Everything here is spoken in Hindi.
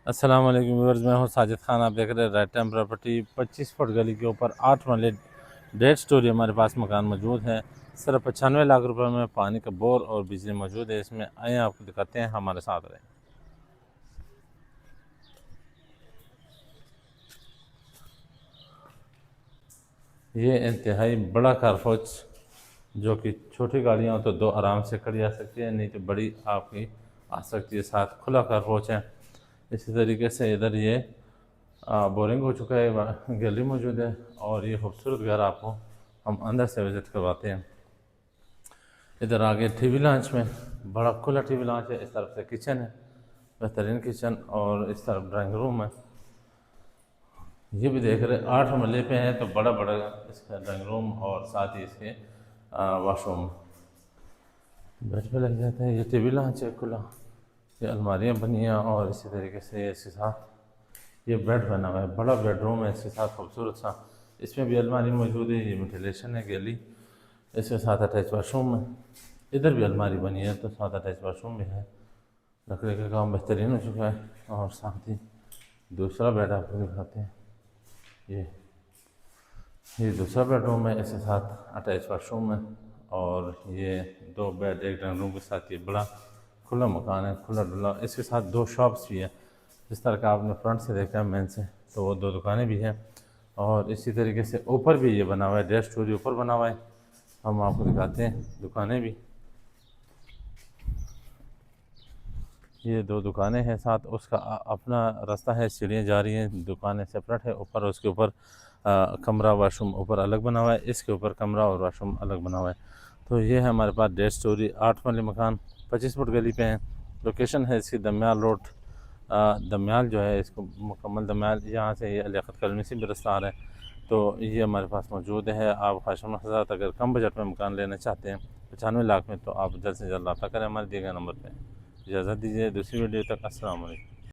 अस्सलाम वालेकुम व्यूअर्स, मैं हूं साजिद खान। आप देख रहे हैं राइट टाइम प्रॉपर्टी। 25 फुट गली के ऊपर 8 मरले डेढ़ स्टोरी हमारे पास मकान मौजूद है। सिर्फ 95 लाख रुपए में पानी का बोर और बिजली मौजूद है इसमें। आए आपको दिखाते हैं, हमारे साथ रहें। ये इंतहाई बड़ा कारपोच, जो कि छोटी गाड़ियाँ हो तो दो आराम से खड़ी आ सकती है, नहीं तो बड़ी आपकी आ सकती है। साथ खुला कारपोच है। इसी तरीके से इधर ये बोरिंग हो चुका है, गैलरी मौजूद है और ये खूबसूरत घर आपको हम अंदर से विज़िट करवाते हैं। इधर आगे टीवी लॉन्च में बड़ा खुला टीवी लॉन्च है। इस तरफ से किचन है, बेहतरीन किचन, और इस तरफ ड्राइंग रूम है। ये भी देख रहे 8 मरले पे है तो बड़ा बड़ा इसका ड्राइंग रूम और साथ ही इसके वॉशरूम बेड पे लग जाता है। ये टीवी लॉन्च है खुला, ये अलमारियाँ बनी हैं और इसी तरीके से इसके साथ ये बेड बना हुआ है। बड़ा बेडरूम है, इसके साथ खूबसूरत सा इसमें भी अलमारी मौजूद है। ये वेंटिलेशन है गैली, इसके साथ अटैच वाशरूम है। इधर भी अलमारी बनी है तो साथ अटैच वाशरूम भी है। लकड़ी का काम बेहतरीन हो चुका है। और साथ ही दूसरा बेड आपको दिखाते हैं। ये ये दूसरा बेडरूम है, इसके साथ अटैच वाशरूम है। और ये दो बेड एक ड्राइंग रूम के साथ ये बड़ा खुला मकान है, खुला डुला। इसके साथ दो शॉप्स भी है, जिस तरह का आपने फ्रंट से देखा है मेन से, तो वो दो दुकानें भी हैं। और इसी तरीके से ऊपर भी ये बना हुआ है, डेढ़ स्टोरी ऊपर बना हुआ है। हम आपको दिखाते हैं दुकानें भी। ये दो दुकानें हैं, साथ उसका अपना रास्ता है, सीढ़ियाँ जा रही हैं, दुकानें सेपरेट है। ऊपर उसके ऊपर कमरा वाशरूम ऊपर अलग बना हुआ है, इसके ऊपर कमरा और वाशरूम अलग बना हुआ है। तो ये है हमारे पास डेढ़ स्टोरी 8 वाले मकान, 25 फुट गली पे हैं। लोकेशन है इसकी दमयाल रोड। दमयाल जो है इसको मुकम्मल दमयाल, यहाँ से ये लियाकत कॉलोनी से भी रास्ता आ रहा है। तो ये हमारे पास मौजूद है। आप ख्वाहिशमंद हज़रात अगर कम बजट में मकान लेना चाहते हैं 95 लाख में, तो आप जल्द से जल्द रब्ता करें हमारे दिए गए नंबर पर। इजाज़त दीजिए, दूसरी वीडियो तक अस्सलाम वालेकुम।